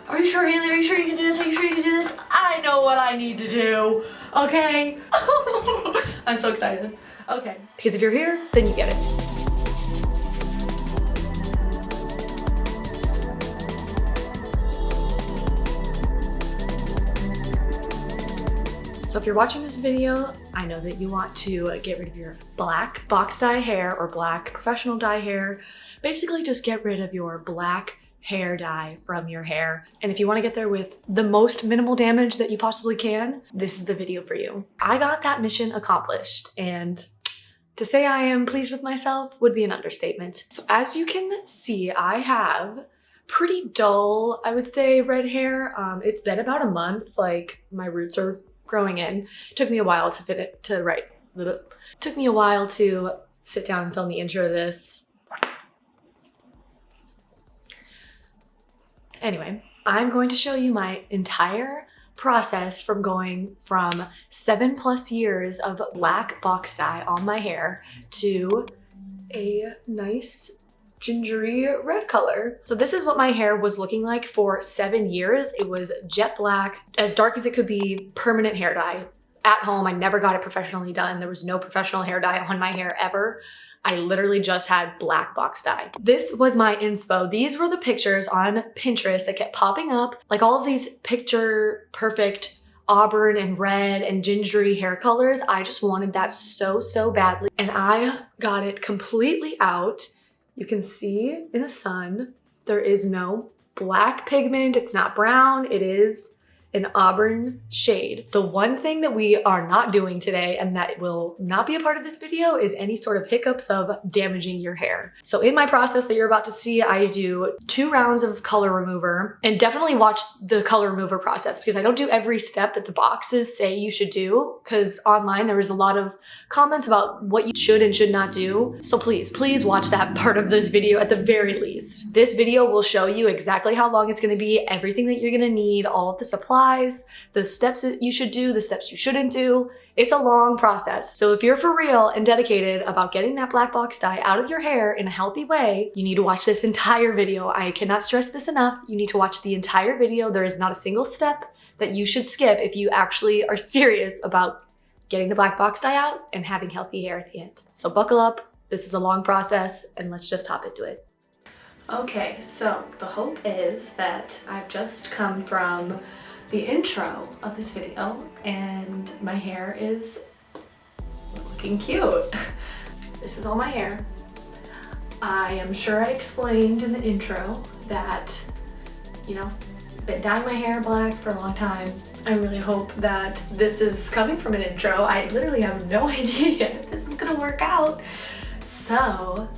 Are you sure, Haley? Are you sure you can do this? Are you sure you can do this? I know what I need to do, okay? I'm so excited. Okay. Because if you're here, then you get it. So if you're watching this video, I know that you want to get rid of your black box dye hair or black professional dye hair. Basically just get rid of your black hair dye from your hair. And if you want to get there with the most minimal damage that you possibly can, this is the video for you. I got that mission accomplished, and to say I am pleased with myself would be an understatement. So as you can see, I have pretty dull, I would say, red hair. It's been about a month, like my roots are growing in. It took me a while to took me a while to sit down and film the intro of this. Anyway, I'm going to show you my entire process from going from 7+ years of black box dye on my hair to a nice gingery red color. So this is what my hair was looking like for 7 years. It was jet black, as dark as it could be, permanent hair dye. At home, I never got it professionally done. There was no professional hair dye on my hair ever. I literally just had black box dye. This was my inspo. These were the pictures on Pinterest that kept popping up. Like all of these picture perfect auburn and red and gingery hair colors. I just wanted that so badly. And I got it completely out. You can see in the sun, there is no black pigment. It's not brown. It is an auburn shade. The one thing that we are not doing today, and that will not be a part of this video, is any sort of hiccups of damaging your hair. So in my process that you're about to see, I do 2 rounds of color remover, and definitely watch the color remover process because I don't do every step that the boxes say you should do, because online there was a lot of comments about what you should and should not do. So please watch that part of this video at the very least. This video will show you exactly how long it's gonna be, everything that you're gonna need, all of the supplies, the steps that you should do, the steps you shouldn't do. It's a long process. So if you're for real and dedicated about getting that black box dye out of your hair in a healthy way, you need to watch this entire video. I cannot stress this enough. You need to watch the entire video. There is not a single step that you should skip if you actually are serious about getting the black box dye out and having healthy hair at the end. So buckle up. This is a long process, and let's just hop into it. Okay, so the hope is that I've just come from the intro of this video and my hair is looking cute. This is all my hair. I am sure I explained in the intro that, you know, been dyeing my hair black for a long time. I really hope that this is coming from an intro. I literally have no idea if this is gonna work out. So,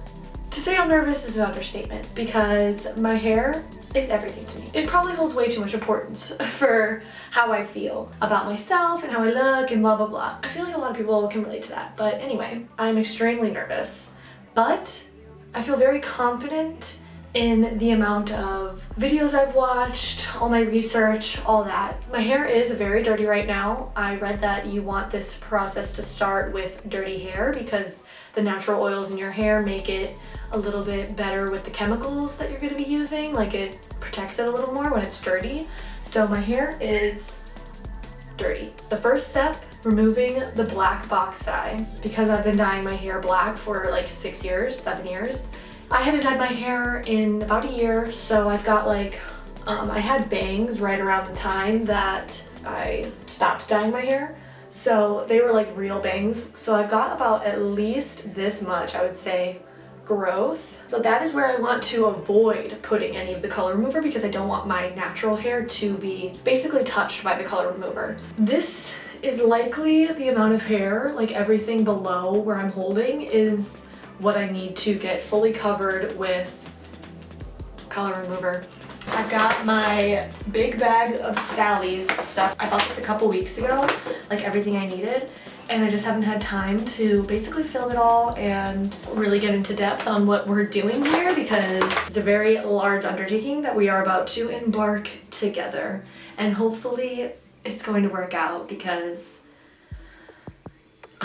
to say I'm nervous is an understatement because my hair is everything to me. It probably holds way too much importance for how I feel about myself and how I look and blah, blah, blah. I feel like a lot of people can relate to that. But anyway, I'm extremely nervous, but I feel very confident in the amount of videos I've watched, all my research, all that. My hair is very dirty right now. I read that you want this process to start with dirty hair because the natural oils in your hair make it a little bit better with the chemicals that you're gonna be using. Like it protects it a little more when it's dirty. So my hair is dirty. The first step, removing the black box dye. Because I've been dyeing my hair black for like 6 years, 7 years. I haven't dyed my hair in about a year, so I've got like, I had bangs right around the time that I stopped dyeing my hair. So they were like real bangs. So I've got about at least this much, I would say, growth. So that is where I want to avoid putting any of the color remover because I don't want my natural hair to be basically touched by the color remover. This is likely the amount of hair, like everything below where I'm holding is what I need to get fully covered with color remover. I've got my big bag of Sally's stuff. I bought this a couple weeks ago, like everything I needed, and I just haven't had time to basically film it all and really get into depth on what we're doing here because it's a very large undertaking that we are about to embark together. And hopefully it's going to work out because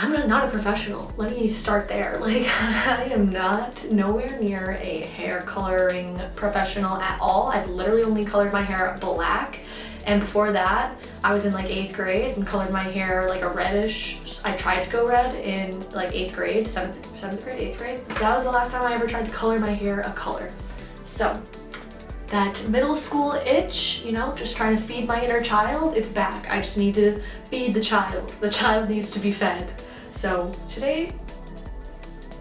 I'm not a professional. Let me start there. Like, I am nowhere near a hair coloring professional at all. I've literally only colored my hair black. And before that, I was in like 8th grade and colored my hair like a reddish. I tried to go red in like 8th grade, 7th grade, 8th grade. That was the last time I ever tried to color my hair a color. So that middle school itch, you know, just trying to feed my inner child, it's back. I just need to feed the child. The child needs to be fed. So today,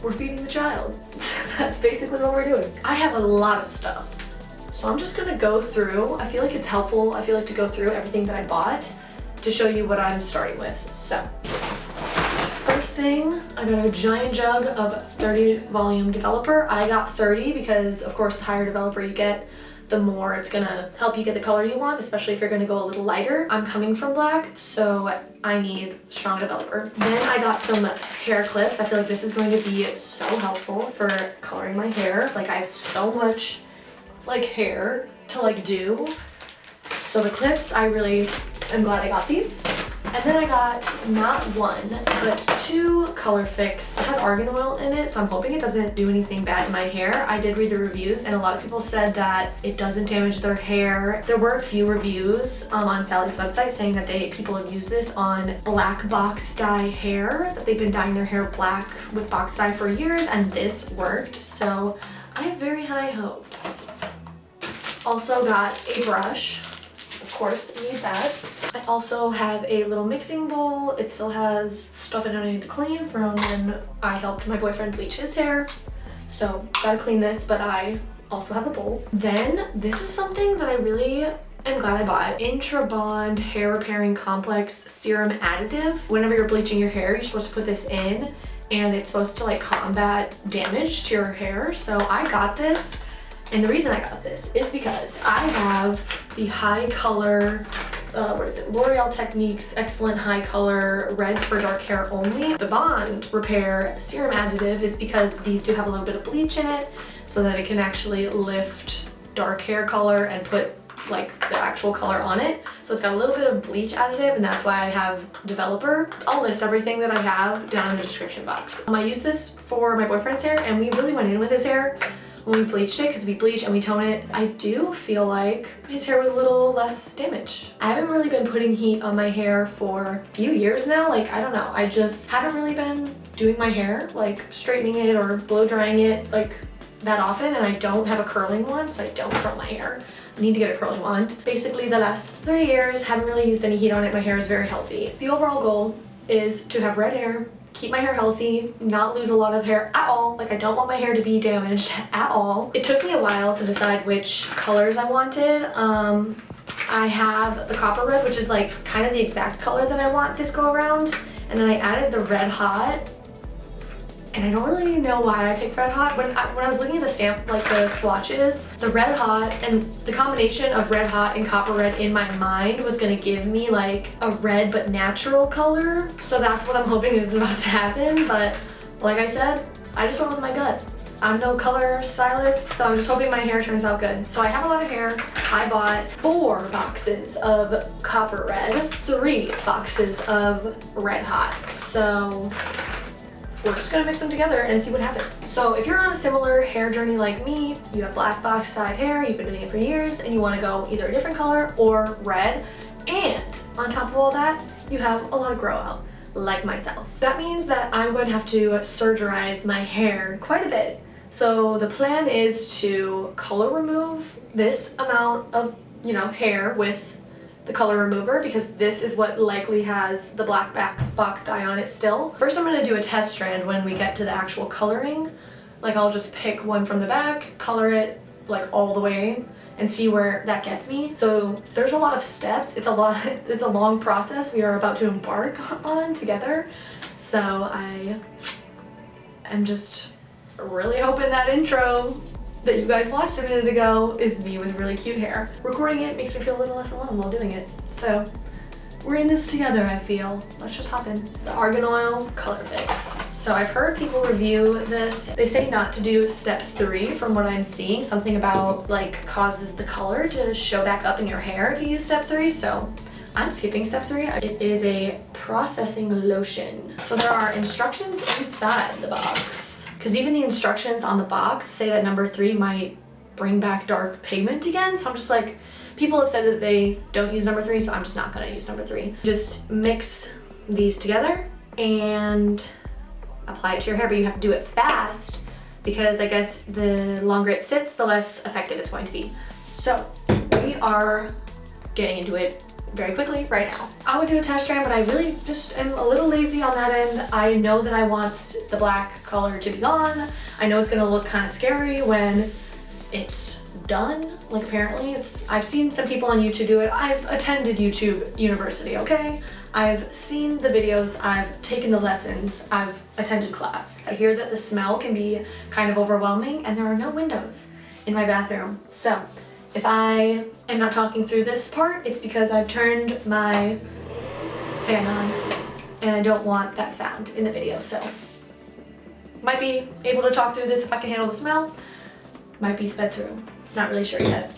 we're feeding the child. That's basically what we're doing. I have a lot of stuff. So I'm just gonna go through, I feel like it's helpful, I feel like to go through everything that I bought to show you what I'm starting with. So, first thing, I got a giant jug of 30 volume developer. I got 30 because of course the higher developer you get, the more it's gonna help you get the color you want, especially if you're gonna go a little lighter. I'm coming from black, so I need strong developer. Then I got some hair clips. I feel like this is going to be so helpful for coloring my hair. Like I have so much like hair to like do. So the clips, I really am glad I got these. And then I got not one, but 2 Color Fix. It has argan oil in it, so I'm hoping it doesn't do anything bad to my hair. I did read the reviews and a lot of people said that it doesn't damage their hair. There were a few reviews on Sally's website saying that people have used this on black box dye hair, that they've been dyeing their hair black with box dye for years, and this worked. So I have very high hopes. Also got a brush. Of course, need that. I also have a little mixing bowl. It still has stuff I don't need to clean from when I helped my boyfriend bleach his hair. So gotta clean this, but I also have a bowl. Then this is something that I really am glad I bought. Intra-Bond Hair Repairing Complex Serum Additive. Whenever you're bleaching your hair, you're supposed to put this in and it's supposed to like combat damage to your hair. So I got this. And the reason I got this is because I have the high color, L'Oreal Techniques Excellent High Color Reds for Dark Hair Only. The Bond Repair Serum Additive is because these do have a little bit of bleach in it so that it can actually lift dark hair color and put like the actual color on it. So it's got a little bit of bleach additive and that's why I have developer. I'll list everything that I have down in the description box. I used this for my boyfriend's hair and we really went in with his hair when we bleached it because we bleach and we tone it. I do feel like his hair was a little less damaged. I haven't really been putting heat on my hair for a few years now. Like, I don't know. I just haven't really been doing my hair, like straightening it or blow drying it like that often. And I don't have a curling wand, so I don't curl my hair. I need to get a curling wand. Basically the last 3 years, haven't really used any heat on it. My hair is very healthy. The overall goal is to have red hair, keep my hair healthy, not lose a lot of hair at all. Like I don't want my hair to be damaged at all. It took me a while to decide which colors I wanted. I have the copper red, which is like kind of the exact color that I want this go around. And then I added the red hot. And I don't really know why I picked red hot. When I was looking at the swatches, the red hot and the combination of red hot and copper red in my mind was gonna give me like a red but natural color. So that's what I'm hoping is about to happen. But like I said, I just went with my gut. I'm no color stylist, so I'm just hoping my hair turns out good. So I have a lot of hair. I bought 4 boxes of copper red, 3 boxes of red hot. So we're just gonna mix them together and see what happens. So if you're on a similar hair journey like me, you have black box dyed hair, you've been doing it for years, and you wanna go either a different color or red, and on top of all that, you have a lot of grow out, like myself. That means that I'm going to have to surgerize my hair quite a bit. So the plan is to color remove this amount of, hair with the color remover because this is what likely has the black box dye on it still. First I'm going to do a test strand when we get to the actual coloring. Like I'll just pick one from the back, color it like all the way and see where that gets me. So there's a lot of steps. It's a long process we are about to embark on together. So I am just really hoping that intro that you guys watched a minute ago is me with really cute hair. Recording it makes me feel a little less alone while doing it. So we're in this together, I feel. Let's just hop in. The Argan Oil Color Fix. So I've heard people review this. They say not to do step 3 from what I'm seeing. Something about like causes the color to show back up in your hair if you use step 3. So I'm skipping step 3. It is a processing lotion. So there are instructions inside the box, because even the instructions on the box say that number 3 might bring back dark pigment again. So I'm just like, people have said that they don't use number 3, so I'm just not gonna use number 3. Just mix these together and apply it to your hair, but you have to do it fast because I guess the longer it sits, the less effective it's going to be. So we are getting into it very quickly right now. I would do a test strand, but I really just am a little lazy on that end. I know that I want the black color to be gone. I know it's gonna look kind of scary when it's done. Like apparently I've seen some people on YouTube do it. I've attended YouTube University, okay? I've seen the videos, I've taken the lessons, I've attended class. I hear that the smell can be kind of overwhelming and there are no windows in my bathroom. So if I am not talking through this part, it's because I've turned my fan on and I don't want that sound in the video. So might be able to talk through this if I can handle the smell, might be sped through. Not really sure yet.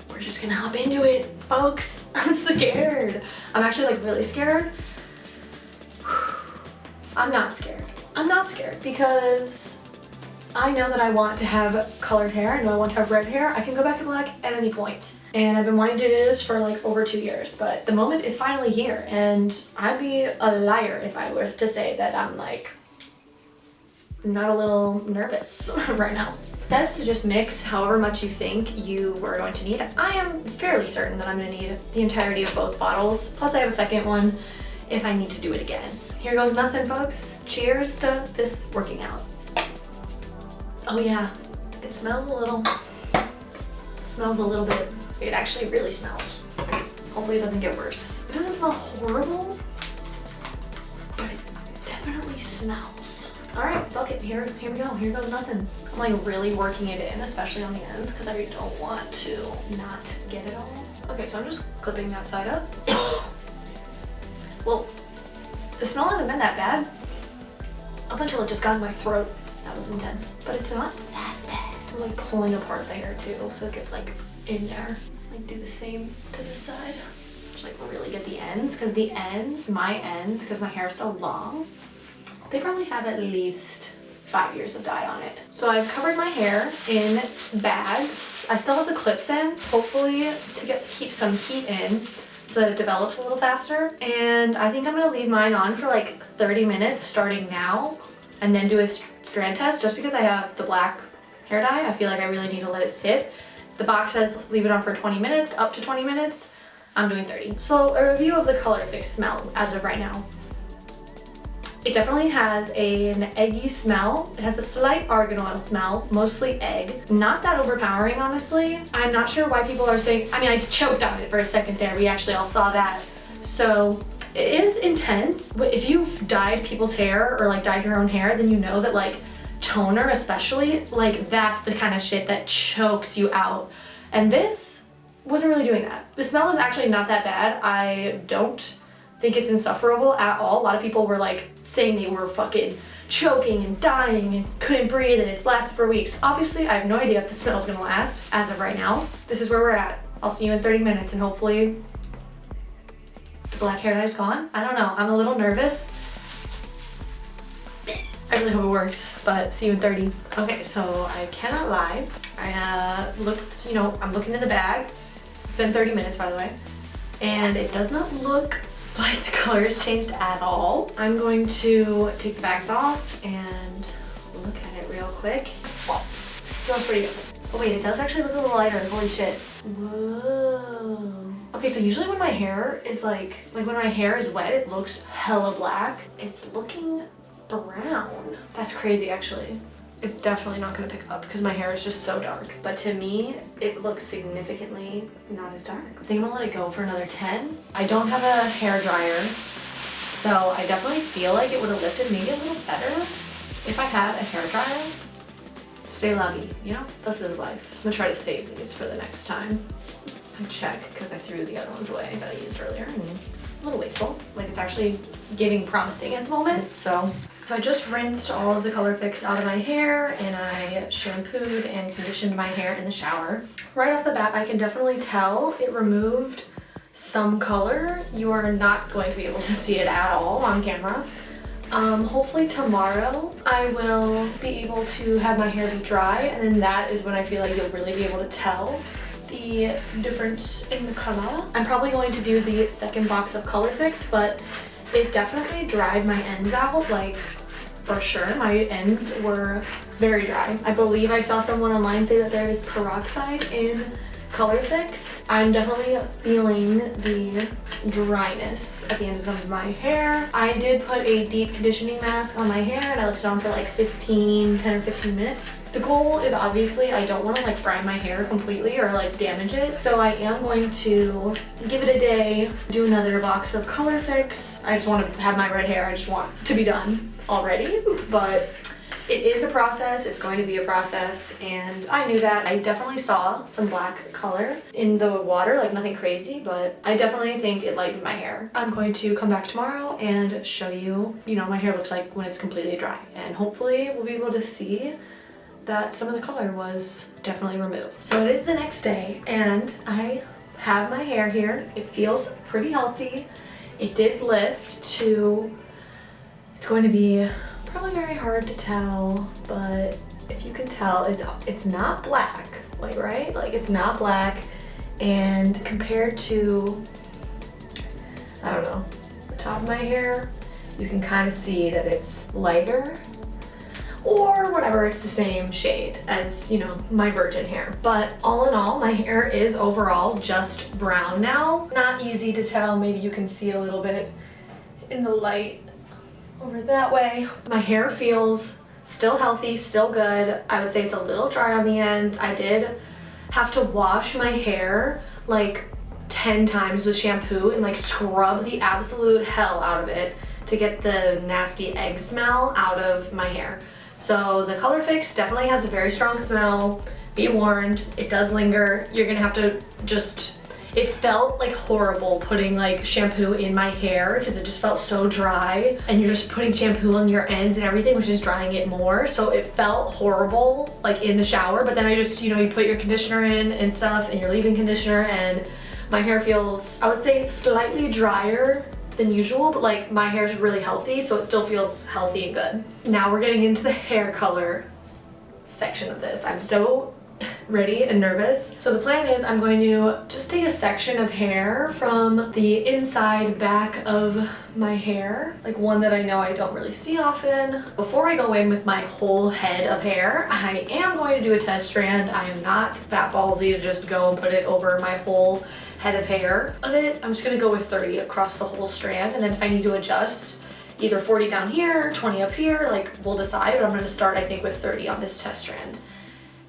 We're just gonna hop into it, folks. I'm scared. I'm actually like really scared. I'm not scared. I'm not scared because I know that I want to have colored hair. I know I want to have red hair. I can go back to black at any point. And I've been wanting to do this for like over 2 years, but the moment is finally here. And I'd be a liar if I were to say that I'm like not a little nervous right now. That's to just mix however much you think you were going to need. I am fairly certain that I'm gonna need the entirety of both bottles. Plus I have a second one if I need to do it again. Here goes nothing, folks. Cheers to this working out. Oh yeah, it smells a little, bit. It actually really smells. Hopefully it doesn't get worse. It doesn't smell horrible, but it definitely smells. All right, fuck it, here we go, here goes nothing. I'm like really working it in, especially on the ends, because I don't want to not get it all. Okay, so I'm just clipping that side up. Well, the smell hasn't been that bad up until it just got in my throat. That was intense, but it's not that bad. I'm like pulling apart the hair too, so it gets like in there. Like do the same to this side. Just like really get the ends, because the ends, my ends, because my hair is so long, they probably have at least 5 years of dye on it. So I've covered my hair in bags. I still have the clips in, hopefully to keep some heat in so that it develops a little faster. And I think I'm gonna leave mine on for like 30 minutes starting now and then do a strand test. Just because I have the black hair dye, I feel like I really need to let it sit. The box says leave it on for 20 minutes, up to 20 minutes. I'm doing 30. So a review of the Color Fix smell as of right now. It definitely has an eggy smell. It has a slight argan oil smell, mostly egg. Not that overpowering, honestly. I'm not sure why people are saying, I mean, I choked on it for a second there. We actually all saw that. So it is intense. But if you've dyed people's hair or like dyed your own hair, then you know that like toner especially, like that's the kind of shit that chokes you out. And this wasn't really doing that. The smell is actually not that bad. I don't think it's insufferable at all. A lot of people were like saying they were fucking choking and dying and couldn't breathe and it's lasted for weeks. Obviously, I have no idea if the smell's gonna last as of right now. This is where we're at. I'll see you in 30 minutes and hopefully the black hair dye is gone. I don't know, I'm a little nervous. I really hope it works, but see you in 30. Okay, so I cannot lie. I looked, I'm looking in the bag. It's been 30 minutes, by the way. And it does not look like the color has changed at all. I'm going to take the bags off and look at it real quick. It smells pretty good. Oh wait, it does actually look a little lighter, holy shit. Whoa. Okay, so usually when my hair is like when my hair is wet, it looks hella black. It's looking brown. That's crazy actually. It's definitely not gonna pick up because my hair is just so dark. But to me, it looks significantly not as dark. I think I'm gonna let it go for another 10. I don't have a hair dryer, so I definitely feel like it would have lifted maybe a little better if I had a hair dryer. Stay lucky, this is life. I'm gonna try to save these for the next time. I check because I threw the other ones away that I used earlier. A little wasteful. Like it's actually giving promising at the moment, So I just rinsed all of the Color Fix out of my hair and I shampooed and conditioned my hair in the shower. Right off the bat, I can definitely tell it removed some color. You are not going to be able to see it at all on camera. Hopefully tomorrow I will be able to have my hair be dry, and then that is when I feel like you'll really be able to tell the difference in the color. I'm probably going to do the second box of Color Fix, but it definitely dried my ends out, like for sure. My ends were very dry. I believe I saw someone online say that there is peroxide in Color Fix. I'm definitely feeling the dryness at the ends of my hair. I did put a deep conditioning mask on my hair and I left it on for like 10 or 15 minutes. The goal is obviously I don't want to like fry my hair completely or like damage it. So I am going to give it a day, do another box of Color Fix. I just want to have my red hair. I just want to be done already, but it is a process. It's going to be a process, and I knew that. I definitely saw some black color in the water, like nothing crazy, but I definitely think it lightened my hair. I'm going to come back tomorrow and show you, my hair looks like when it's completely dry, and hopefully we'll be able to see that some of the color was definitely removed. So it is the next day, and I have my hair here. It feels pretty healthy. It did lift to, it's going to be probably very hard to tell, but if you can tell, it's not black, like, right? Like, it's not black, and compared to, I don't know, the top of my hair, you can kind of see that it's lighter, or whatever, it's the same shade as, my virgin hair. But all in all, my hair is overall just brown now. Not easy to tell, maybe you can see a little bit in the light over that way. My hair feels still healthy, still good. I would say it's a little dry on the ends. I did have to wash my hair like 10 times with shampoo and like scrub the absolute hell out of it to get the nasty egg smell out of my hair. So the Color Fix definitely has a very strong smell. Be warned, it does linger. You're gonna have to just, it felt like horrible putting like shampoo in my hair because it just felt so dry, and you're just putting shampoo on your ends and everything, which is drying it more. So it felt horrible like in the shower, but then I just, you put your conditioner in and stuff and your leave-in conditioner, and my hair feels, I would say, slightly drier than usual, but like my hair is really healthy, so it still feels healthy and good. Now we're getting into the hair color section of this. I'm so ready and nervous. So the plan is I'm going to just take a section of hair from the inside back of my hair, like one that I know I don't really see often. Before I go in with my whole head of hair, I am going to do a test strand. I am not that ballsy to just go and put it over my whole head of hair of it. I'm just gonna go with 30 across the whole strand, and then if I need to adjust, either 40 down here, 20 up here, like we'll decide, but I'm gonna start I think with 30 on this test strand.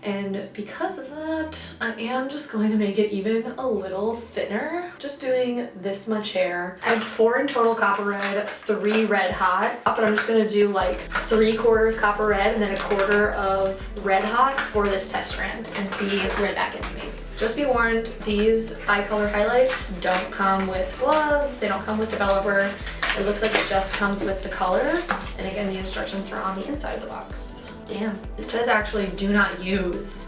And because of that, I am just going to make it even a little thinner. Just doing this much hair. I have 4 in total copper red, 3 red hot, but I'm just gonna do like 3/4 copper red and then 1/4 of red hot for this test strand and see where that gets me. Just be warned, these eye color highlights don't come with gloves, they don't come with developer. It looks like it just comes with the color. And again, the instructions are on the inside of the box. Damn, it says actually do not use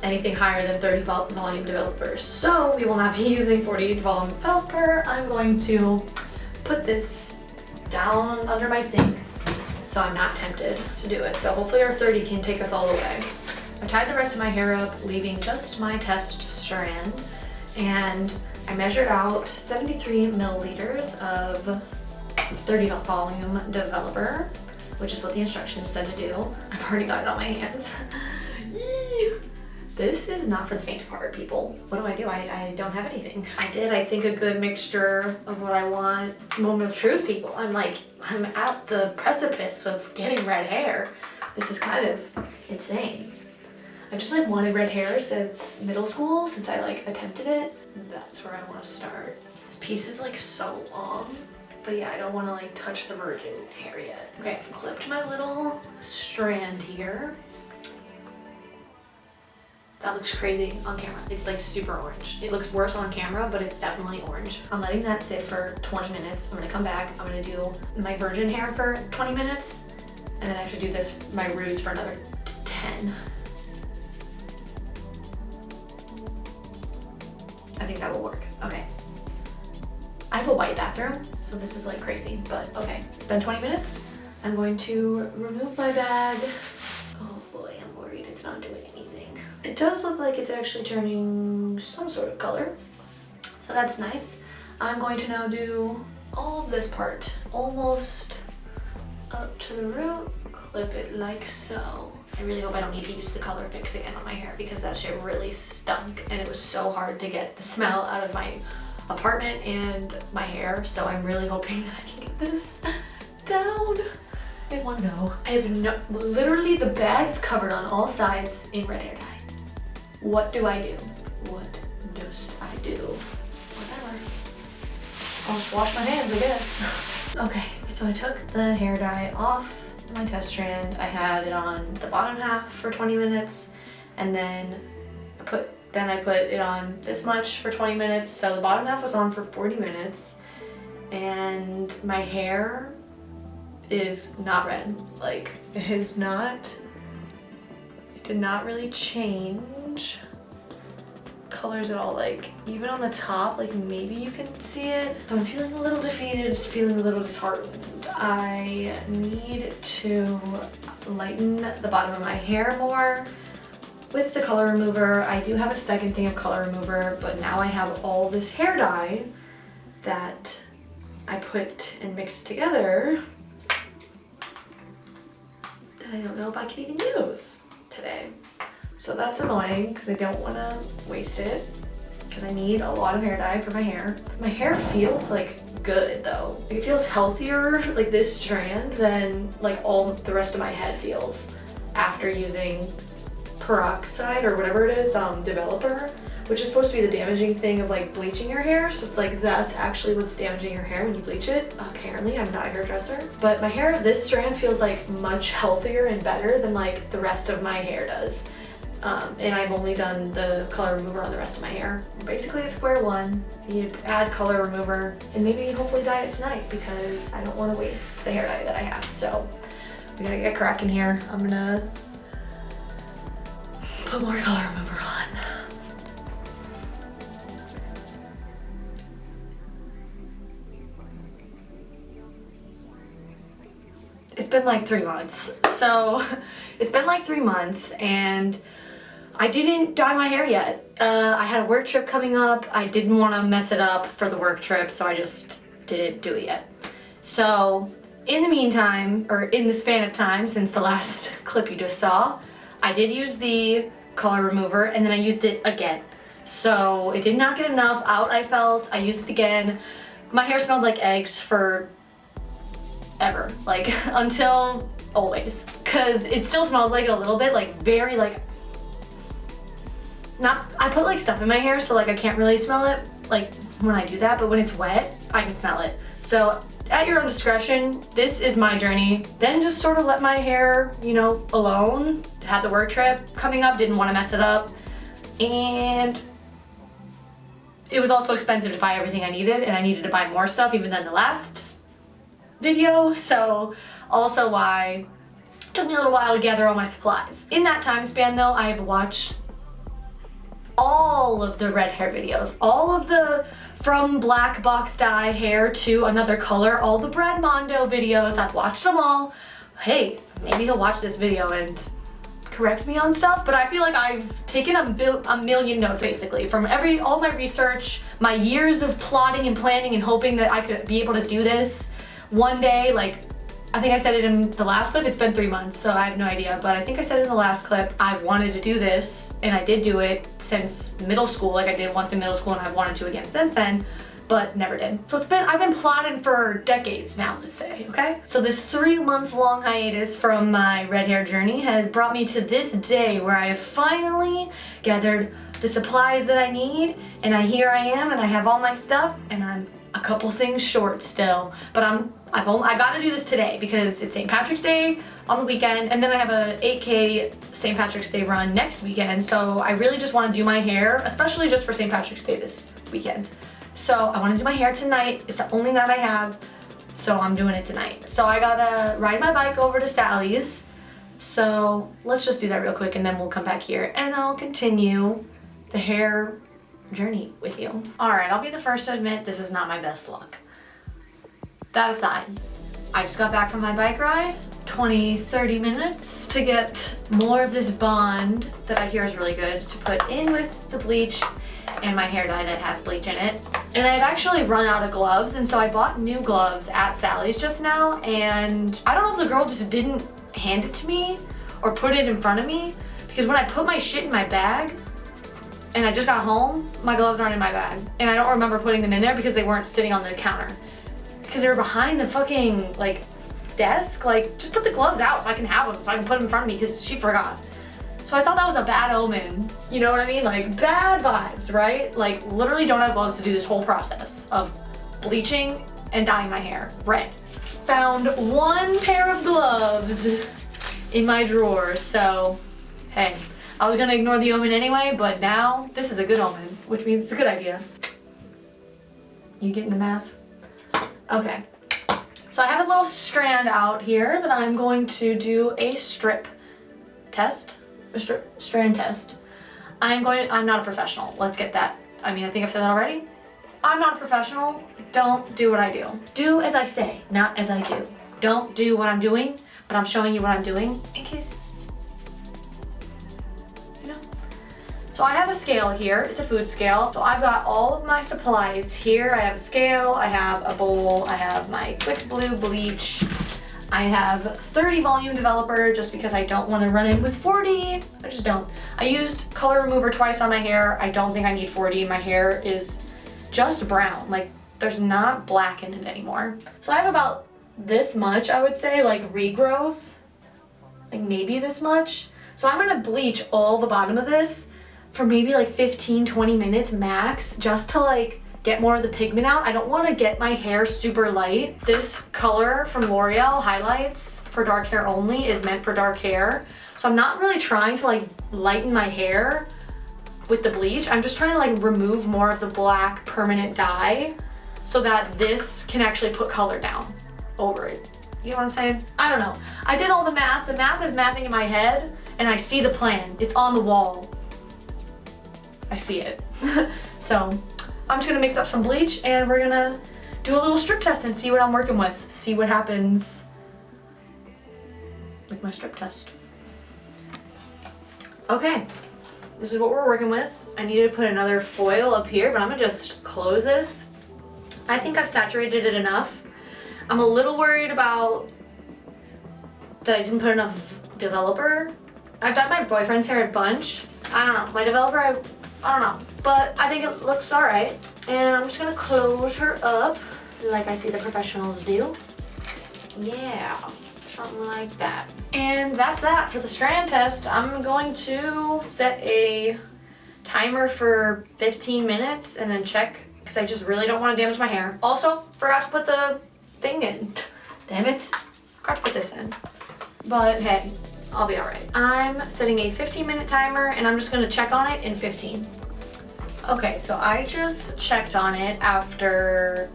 anything higher than 30 volume developers. So we will not be using 40 volume developer. I'm going to put this down under my sink so I'm not tempted to do it. So hopefully our 30 can take us all the way. I tied the rest of my hair up, leaving just my test strand, and I measured out 73 milliliters of 30 volume developer, which is what the instructions said to do. I've already got it on my hands. This is not for the faint of heart, people. What do? I don't have anything. I think, a good mixture of what I want. Moment of truth, people. I'm at the precipice of getting red hair. This is kind of insane. I just wanted red hair since middle school, since I attempted it. That's where I want to start. This piece is so long. But yeah, I don't want to touch the virgin hair yet. Okay, I've clipped my little strand here. That looks crazy on camera. It's super orange. It looks worse on camera, but it's definitely orange. I'm letting that sit for 20 minutes. I'm gonna come back. I'm gonna do my virgin hair for 20 minutes. And then I have to do my roots for another 10. I think that will work. Okay. I have a white bathroom, so this is like crazy, but okay. It's been 20 minutes. I'm going to remove my bag. Oh boy, I'm worried it's not doing anything. It does look like it's actually turning some sort of color, so that's nice. I'm going to now do all of this part, almost up to the root, clip it like so. I really hope I don't need to use the color fix again on my hair because that shit really stunk and it was so hard to get the smell out of my apartment and my hair, so I'm really hoping that I can get this down in one go. I have literally the bag's covered on all sides in red hair dye. What do I do? What dost I do? Whatever. I'll just wash my hands, I guess. Okay, so I took the hair dye off my test strand. I had it on the bottom half for 20 minutes, and then I put it on this much for 20 minutes. So the bottom half was on for 40 minutes, and my hair is not red. Like, it is not, it did not really change colors at all. Like, even on the top, like maybe you can see it. So I'm feeling a little defeated, just feeling a little disheartened. I need to lighten the bottom of my hair more with the color remover. I do have a second thing of color remover, but now I have all this hair dye that I put and mixed together that I don't know if I can even use today. So that's annoying because I don't want to waste it because I need a lot of hair dye for my hair. My hair feels like good though. It feels healthier, like this strand, than like all the rest of my head feels after using peroxide or whatever it is, developer, which is supposed to be the damaging thing of like bleaching your hair. So it's like that's actually what's damaging your hair when you bleach it. Apparently, I'm not a hairdresser, but my hair, this strand feels like much healthier and better than like the rest of my hair does. And I've only done the color remover on the rest of my hair. Basically at square one, I need to add color remover and maybe hopefully dye it tonight because I don't want to waste the hair dye that I have. So we gotta get cracking here. I'm gonna put more color remover on. It's been like 3 months. So it's been like 3 months and I didn't dye my hair yet. I had a work trip coming up. I didn't want to mess it up for the work trip, so I just didn't do it yet. So in the meantime, or in the span of time since the last clip you just saw, I did use the color remover and then I used it again. So it did not get enough out, I felt. I used it again. My hair smelled like eggs for ever, like until always, because it still smells like it a little bit, like very like, not, I put like stuff in my hair so like I can't really smell it like when I do that, but when it's wet I can smell it. So at your own discretion, this is my journey. Then just sort of let my hair, you know, alone. Had the work trip coming up, didn't want to mess it up, and it was also expensive to buy everything I needed, and I needed to buy more stuff even than the last video, so also why it took me a little while to gather all my supplies. In that time span though, I have watched all of the red hair videos, all of the from black box dye hair to another color, all the Brad Mondo videos, I've watched them all. Hey, maybe he'll watch this video and correct me on stuff, but I feel like I've taken a million notes basically from all my research, my years of plotting and planning and hoping that I could be able to do this one day. Like, I think I said it in the last clip, it's been 3 months, so I have no idea, but I think I said in the last clip, I wanted to do this, and I did do it since middle school. Like I did once in middle school and I've wanted to again since then, but never did. So I've been plotting for decades now, let's say, okay? So this 3-month-long hiatus from my red hair journey has brought me to this day where I have finally gathered the supplies that I need, and here I am, and I have all my stuff, and I'm a couple things short still, but I gotta do this today because it's St. Patrick's Day on the weekend, and then I have a 8K St. Patrick's Day run next weekend, so I really just want to do my hair, especially just for St. Patrick's Day this weekend. So I want to do my hair tonight. It's the only night I have, so I'm doing it tonight. So I gotta ride my bike over to Sally's, so let's just do that real quick and then we'll come back here and I'll continue the hair journey with you. All right, I'll be the first to admit this is not my best look. That aside, I just got back from my bike ride. 20-30 minutes to get more of this bond that I hear is really good to put in with the bleach and my hair dye that has bleach in it. And I had actually run out of gloves, and so I bought new gloves at Sally's just now, and I don't know if the girl just didn't hand it to me or put it in front of me, because when I put my shit in my bag and I just got home, my gloves aren't in my bag. And I don't remember putting them in there because they weren't sitting on the counter. Because they were behind the fucking like desk. Like, just put the gloves out so I can have them, so I can put them in front of me, because she forgot. So I thought that was a bad omen. You know what I mean? Like, bad vibes, right? Like, literally don't have gloves to do this whole process of bleaching and dyeing my hair red. Found one pair of gloves in my drawer, so hey, I was gonna ignore the omen anyway, but now this is a good omen, which means it's a good idea. You getting the math? Okay. So I have a little strand out here that I'm going to do a strip test, strand test. I'm not a professional. Let's get that. I mean, I think I've said that already. I'm not a professional. Don't do what I do. Do as I say, not as I do. Don't do what I'm doing, but I'm showing you what I'm doing in case, you know. So I have a scale here. It's a food scale. So I've got all of my supplies here. I have a scale, I have a bowl, I have my quick blue bleach, I have 30 volume developer just because I don't want to run in with 40. I just don't. I used color remover twice on my hair. I don't think I need 40. My hair is just brown. Like, there's not black in it anymore. So I have about this much, I would say, like regrowth. Like maybe this much. So I'm gonna bleach all the bottom of this for maybe like 15-20 minutes max, just to like get more of the pigment out. I don't want to get my hair super light. This color from L'Oreal Highlights for dark hair only is meant for dark hair. So I'm not really trying to like lighten my hair with the bleach. I'm just trying to like remove more of the black permanent dye so that this can actually put color down over it. You know what I'm saying? I don't know. I did all the math. The math is mathing in my head, and I see the plan. It's on the wall. I see it. So I'm just gonna mix up some bleach and we're gonna do a little strip test and see what I'm working with. See what happens with my strip test. Okay, this is what we're working with. I needed to put another foil up here, but I'm gonna just close this. I think I've saturated it enough. I'm a little worried about that I didn't put enough developer. I've dyed my boyfriend's hair a bunch. I don't know, my developer, I don't know, but I think it looks all right. And I'm just gonna close her up like I see the professionals do. Yeah, something like that. And that's that for the strand test. I'm going to set a timer for 15 minutes and then check, because I just really don't want to damage my hair. Also, forgot to put the thing in. Damn it, forgot to put this in. But hey, I'll be all right. I'm setting a 15-minute timer and I'm just gonna check on it in 15. Okay, so I just checked on it after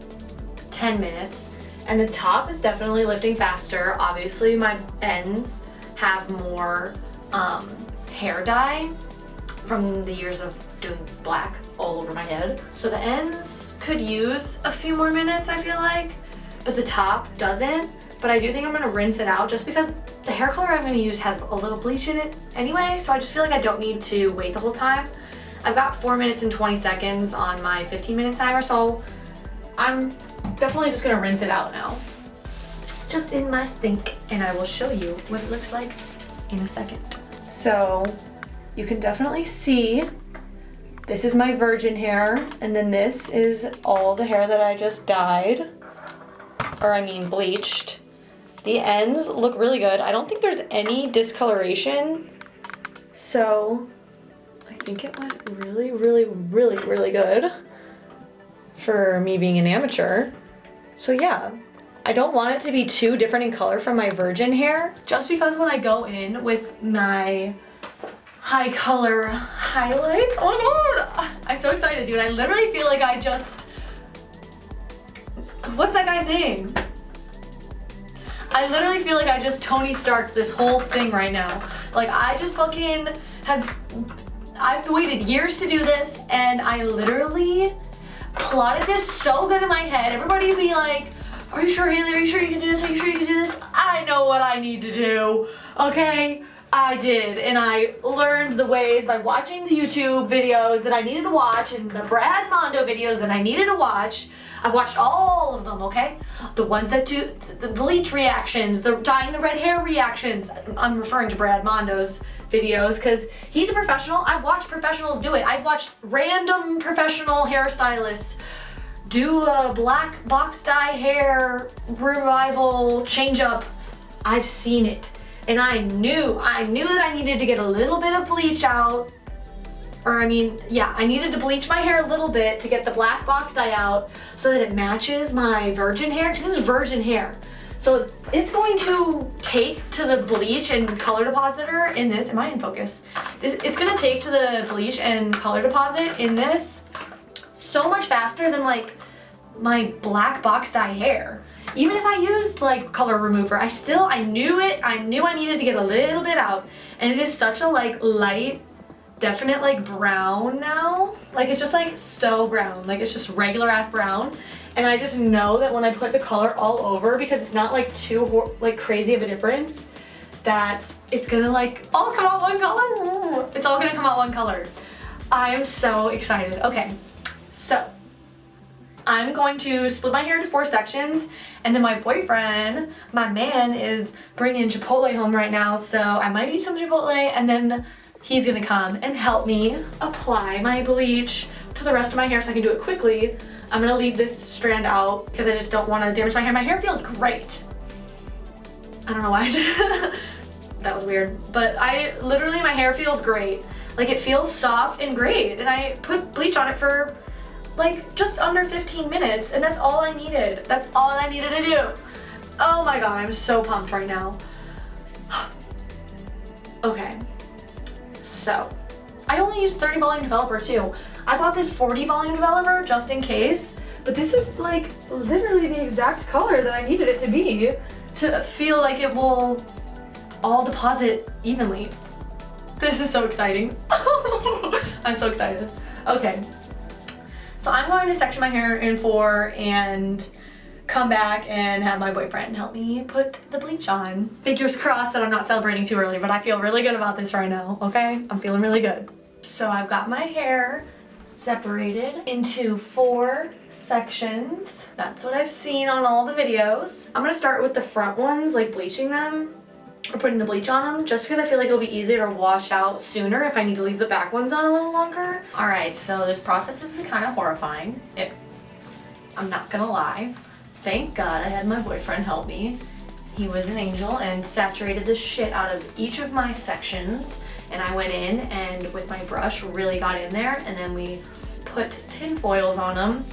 10 minutes and the top is definitely lifting faster. Obviously my ends have more hair dye from the years of doing black all over my head. So the ends could use a few more minutes, I feel like, but the top doesn't. But I do think I'm gonna rinse it out just because the hair color I'm gonna use has a little bleach in it anyway, so I just feel like I don't need to wait the whole time. I've got 4 minutes and 20 seconds on my 15-minute timer, so I'm definitely just gonna rinse it out now. Just in my sink, and I will show you what it looks like in a second. So you can definitely see this is my virgin hair, and then this is all the hair that I just dyed, or I mean bleached. The ends look really good. I don't think there's any discoloration, so I think it went really, really, really, really good for me being an amateur. So yeah, I don't want it to be too different in color from my virgin hair, just because when I go in with my high color highlights, oh my god, I'm so excited, dude. I literally feel like I just, what's that guy's name? I literally feel like I just Tony Starked this whole thing right now. Like I just fucking have, I've waited years to do this, and I literally plotted this so good in my head. Everybody would be like, are you sure, Haley? Are you sure you can do this? Are you sure you can do this? I know what I need to do, okay? I did, and I learned the ways by watching the YouTube videos that I needed to watch and the Brad Mondo videos that I needed to watch. I watched all of them, okay? The ones that do the bleach reactions, the dyeing the red hair reactions. I'm referring to Brad Mondo's videos because he's a professional. I've watched professionals do it. I've watched random professional hairstylists do a black box dye hair revival change up. I've seen it. And I knew that I needed to get a little bit of bleach out. Or I needed to bleach my hair a little bit to get the black box dye out so that it matches my virgin hair, because this is virgin hair. So it's going to take to the bleach and color depositor in this, am I in focus? It's gonna take to the bleach and color deposit in this so much faster than like my black box dye hair. Even if I used like color remover, I knew I needed to get a little bit out. And it is such a like light, definite like brown now. Like it's just like so brown, like it's just regular ass brown. And I just know that when I put the color all over, because it's not like too like crazy of a difference, that it's gonna like all come out one color. It's all gonna come out one color. I am so excited. Okay, so I'm going to split my hair into 4 sections, and then my boyfriend, my man, is bringing Chipotle home right now, so I might eat some Chipotle, and then he's gonna come and help me apply my bleach to the rest of my hair so I can do it quickly. I'm gonna leave this strand out because I just don't want to damage my hair. My hair feels great. I don't know why I did that. That was weird, but my hair feels great. Like it feels soft and great, and I put bleach on it for like just under 15 minutes, and that's all I needed. That's all I needed to do. Oh my god, I'm so pumped right now. Okay, so I only use 30 volume developer too. I bought this 40 volume developer just in case, but this is like literally the exact color that I needed it to be to feel like it will all deposit evenly. This is so exciting. I'm so excited. Okay. So I'm going to section my hair in 4 and come back and have my boyfriend help me put the bleach on. Fingers crossed that I'm not celebrating too early, but I feel really good about this right now, okay? I'm feeling really good. So I've got my hair separated into 4 sections. That's what I've seen on all the videos. I'm gonna start with the front ones, like bleaching them or putting the bleach on them, just because I feel like it'll be easier to wash out sooner if I need to leave the back ones on a little longer. All right, so this process is kind of horrifying. I'm not gonna lie. Thank God I had my boyfriend help me. He was an angel and saturated the shit out of each of my sections. And I went in and with my brush really got in there, and then we put tin foils on them.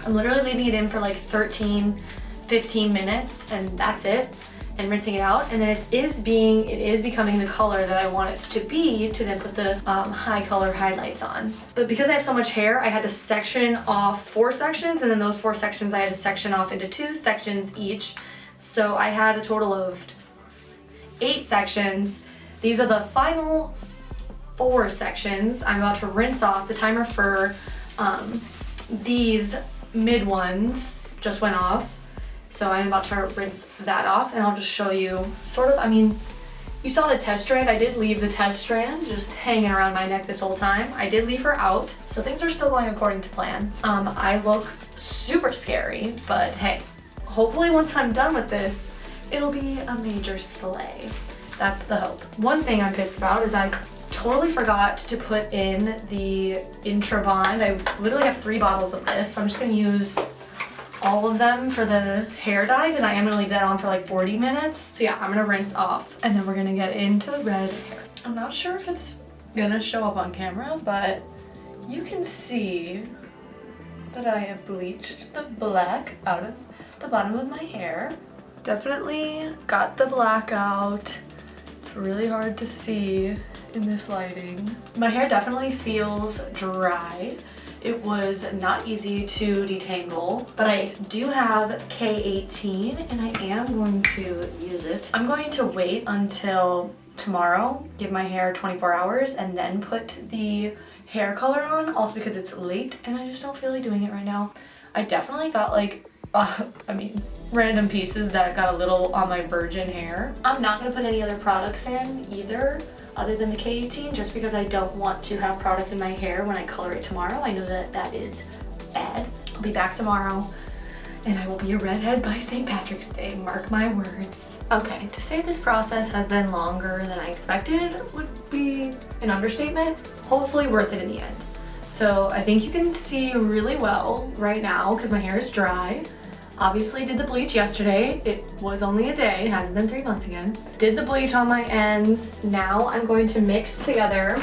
I'm literally leaving it in for like 13, 15 minutes, and that's it, and rinsing it out. And then it is becoming the color that I want it to be, to then put the high color highlights on. But because I have so much hair, I had to section off 4 sections, and then those 4 sections I had to section off into 2 sections each. So I had a total of 8 sections. These are the final 4 sections. I'm about to rinse off. The timer for these mid ones just went off. So I'm about to rinse that off, and I'll just show you sort of, you saw the test strand. I did leave the test strand just hanging around my neck this whole time. I did leave her out, so things are still going according to plan. I look super scary, but hey, hopefully once I'm done with this, it'll be a major slay. That's the hope. One thing I'm pissed about is I totally forgot to put in the Intra Bond. I literally have 3 bottles of this, so I'm just gonna use all of them for the hair dye because I am gonna leave that on for like 40 minutes. So yeah, I'm gonna rinse off, and then we're gonna get into the red hair. I'm not sure if it's gonna show up on camera, but you can see that I have bleached the black out of the bottom of my hair. Definitely got the black out. It's really hard to see in this lighting. My hair definitely feels dry. It was not easy to detangle, but I do have K18 and I am going to use it. I'm going to wait until tomorrow, give my hair 24 hours, and then put the hair color on, also because it's late and I just don't feel like doing it right now. I definitely got like, random pieces that got a little on my virgin hair. I'm not gonna put any other products in either, other than the K18, just because I don't want to have product in my hair when I color it tomorrow. I know that that is bad. I'll be back tomorrow and I will be a redhead by St. Patrick's Day, mark my words. Okay, to say this process has been longer than I expected would be an understatement. Hopefully worth it in the end. So I think you can see really well right now because my hair is dry. Obviously did the bleach yesterday. It was only a day, it hasn't been 3 months again. Did the bleach on my ends. Now I'm going to mix together.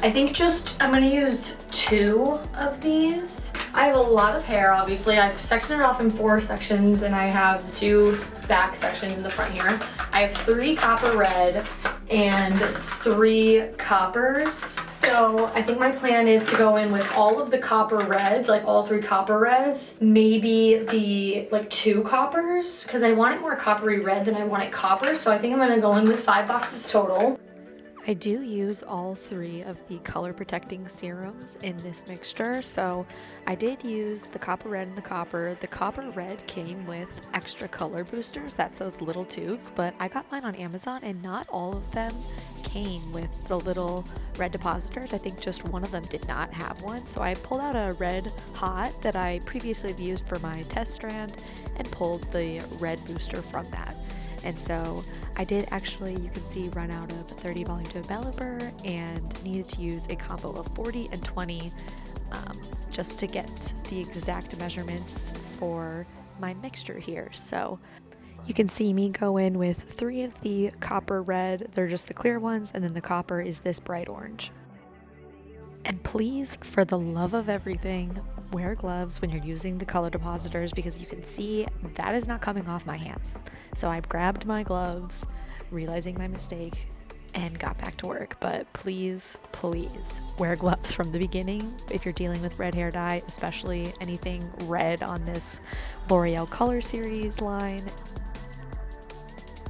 I think I'm gonna use 2 of these. I have a lot of hair, obviously. I've sectioned it off in 4 sections and I have 2 back sections in the front here. I have 3 copper red and 3 coppers. So I think my plan is to go in with all of the copper reds, like all 3 copper reds, maybe the 2 coppers, because I want it more coppery red than I want it copper. So I think I'm gonna go in with 5 boxes total. I do use all 3 of the color protecting serums in this mixture, so I did use the copper red and the copper. The copper red came with extra color boosters, that's those little tubes, but I got mine on Amazon and not all of them came with the little red depositors. I think just one of them did not have one, so I pulled out a red hot that I previously used for my test strand and pulled the red booster from that. And so I did actually, you can see, run out of 30 volume developer and needed to use a combo of 40 and 20 just to get the exact measurements for my mixture here. So you can see me go in with 3 of the copper red, they're just the clear ones, and then the copper is this bright orange. And please, for the love of everything, wear gloves when you're using the color depositors because you can see that is not coming off my hands. So I grabbed my gloves, realizing my mistake, and got back to work. But please, please wear gloves from the beginning if you're dealing with red hair dye, especially anything red on this L'Oreal Color Series line.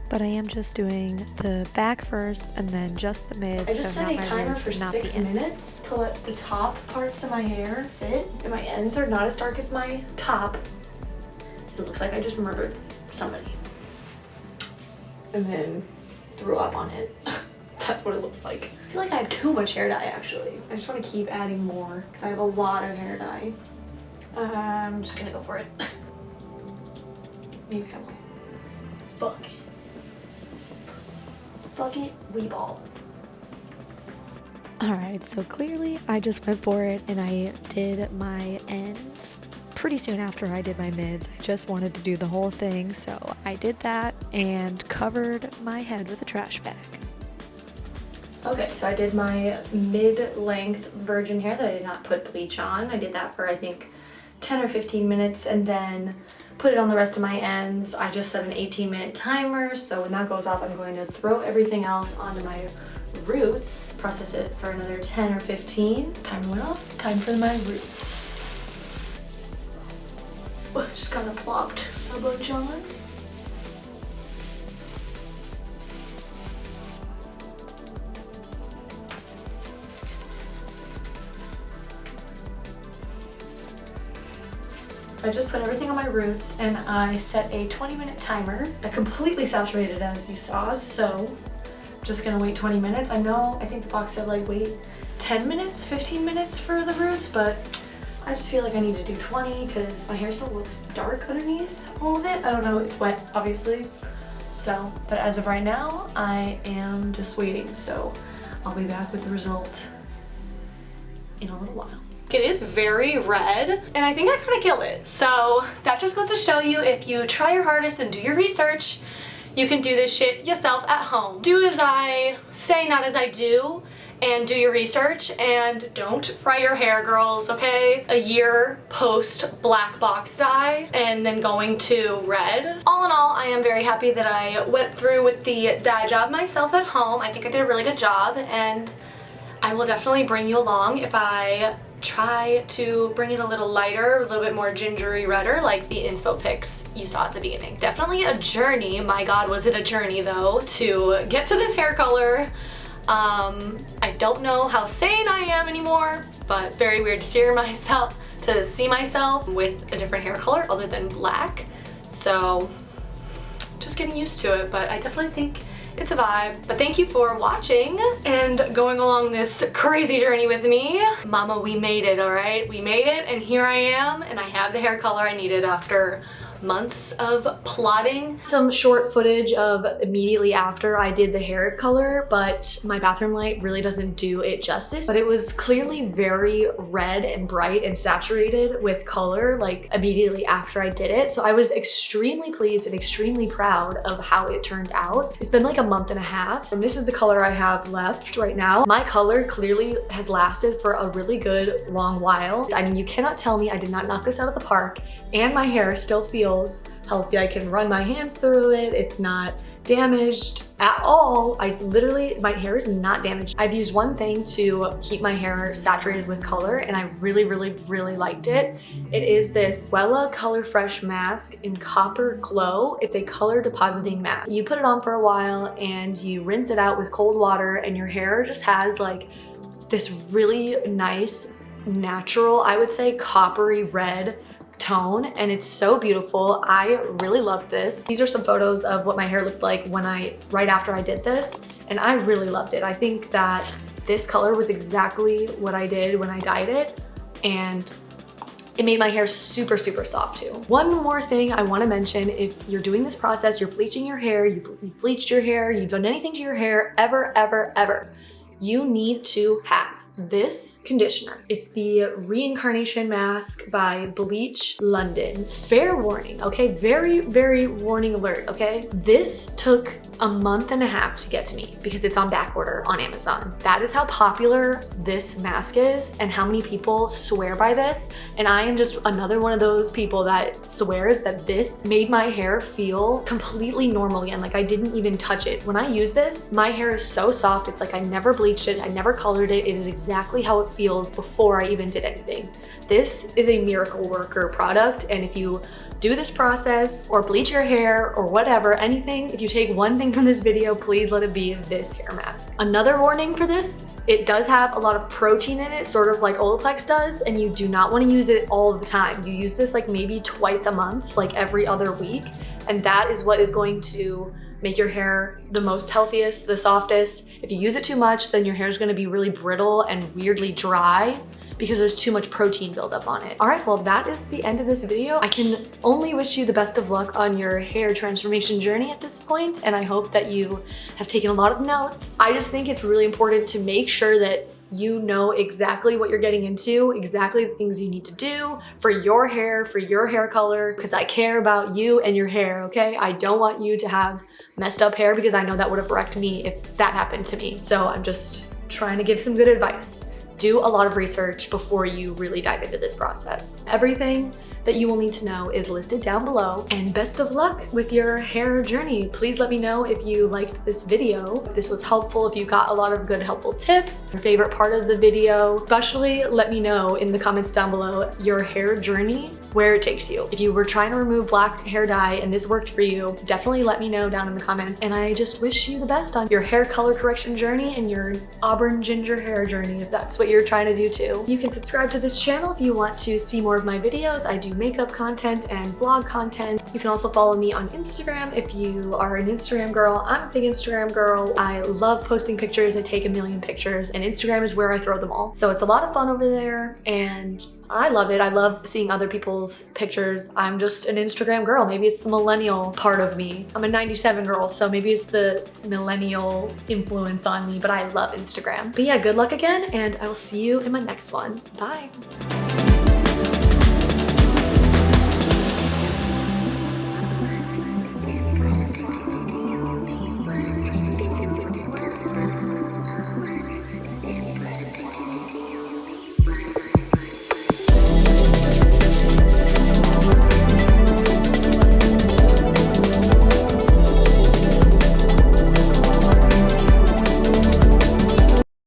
But I am just doing the back first and then just the mids. I just set a timer for 6 minutes to let the top parts of my hair sit, and my ends are not as dark as my top. It looks like I just murdered somebody and then threw up on it. That's what it looks like. I feel like I have too much hair dye actually. I just want to keep adding more because I have a lot of hair dye. I'm just gonna go for it. Maybe I won't. Fuck. Fuck it, we ball. Alright, so clearly I just went for it and I did my ends pretty soon after I did my mids. I just wanted to do the whole thing, so I did that and covered my head with a trash bag. Okay, so I did my mid-length virgin hair that I did not put bleach on. I did that for I think 10 or 15 minutes and then put it on the rest of my ends. I just set an 18-minute timer, so when that goes off, I'm going to throw everything else onto my roots, process it for another 10 or 15. Timer went off, time for my roots. Oh, just kind of plopped a bunch on. I just put everything on my roots and I set a 20-minute timer. I completely saturated as you saw, so just gonna wait 20 minutes. I think the box said like wait 10 minutes, 15 minutes for the roots, but I just feel like I need to do 20 because my hair still looks dark underneath all of it. I don't know, it's wet obviously. So, but as of right now, I am just waiting. So I'll be back with the result in a little while. It is very red and I think I kind of killed it. So that just goes to show you, if you try your hardest and do your research, you can do this shit yourself at home. Do as I say, not as I do, and do your research and don't fry your hair, girls, okay? A year post black box dye and then going to red. All in all, I am very happy that I went through with the dye job myself at home. I think I did a really good job and I will definitely bring you along if I try to bring it a little lighter, a little bit more gingery redder, like the inspo pics you saw at the beginning. Definitely a journey. My God, was it a journey though, to get to this hair color. I don't know how sane I am anymore, but very weird to see myself with a different hair color other than black. So just getting used to it, but I definitely think it's a vibe. But thank you for watching and going along this crazy journey with me. Mama, we made it, all right? We made it, and here I am, and I have the hair color I needed after months of plotting. Some short footage of immediately after I did the hair color, but my bathroom light really doesn't do it justice. But it was clearly very red and bright and saturated with color like immediately after I did it. So I was extremely pleased and extremely proud of how it turned out. It's been like a month and a half, and this is the color I have left right now. My color clearly has lasted for a really good long while. I mean, you cannot tell me I did not knock this out of the park, and my hair still feels healthy. I can run my hands through it. It's not damaged at all. My hair is not damaged. I've used one thing to keep my hair saturated with color, and I really, really, really liked it. It is this Wella Color Fresh mask in Copper Glow. It's a color depositing mask. You put it on for a while and you rinse it out with cold water, and your hair just has like this really nice, natural, I would say coppery red tone, and it's so beautiful. I really love this. These are some photos of what my hair looked like right after I did this, and I really loved it. I think that this color was exactly what I did when I dyed it, and it made my hair super, super soft too. One more thing I want to mention: if you're doing this process, you're bleaching your hair, you bleached your hair, you've done anything to your hair ever, you need to have this conditioner. It's the Reincarnation Mask by Bleach London. Fair warning, okay? Very, very warning alert, okay? This took a month and a half to get to me because it's on back order on Amazon. That is how popular this mask is and how many people swear by this. And I am just another one of those people that swears that this made my hair feel completely normal again. Like I didn't even touch it. When I use this, my hair is so soft. It's like I never bleached it. I never colored it. It is exactly how it feels before I even did anything. This is a miracle worker product, and if you do this process or bleach your hair or whatever, anything, if you take one thing from this video, please let it be this hair mask. Another warning for this: it does have a lot of protein in it, sort of like Olaplex does, and you do not want to use it all the time. You use this like maybe twice a month, like every other week, and that is what is going to make your hair the most healthiest, the softest. If you use it too much, then your hair is gonna be really brittle and weirdly dry because there's too much protein buildup on it. All right, well, that is the end of this video. I can only wish you the best of luck on your hair transformation journey at this point, and I hope that you have taken a lot of notes. I just think it's really important to make sure that you know exactly what you're getting into, exactly the things you need to do for your hair color, because I care about you and your hair, okay? I don't want you to have messed up hair because I know that would have wrecked me if that happened to me. So I'm just trying to give some good advice. Do a lot of research before you really dive into this process. Everything that you will need to know is listed down below, and best of luck with your hair journey. Please let me know if you liked this video, if this was helpful, if you got a lot of good helpful tips, your favorite part of the video. Especially let me know in the comments down below your hair journey, where it takes you. If you were trying to remove black hair dye and this worked for you, definitely let me know down in the comments, and I just wish you the best on your hair color correction journey and your auburn ginger hair journey, if that's what you're trying to do too. You can subscribe to this channel if you want to see more of my videos. I do makeup content and vlog content. You can also follow me on Instagram if you are an Instagram girl. I'm a big Instagram girl. I love posting pictures. I take a million pictures, and Instagram is where I throw them all. So it's a lot of fun over there, and I love it. I love seeing other people's pictures. I'm just an Instagram girl. Maybe it's the millennial part of me. I'm a 97 girl, so maybe it's the millennial influence on me, but I love Instagram. But yeah, good luck again, and I will see you in my next one. Bye.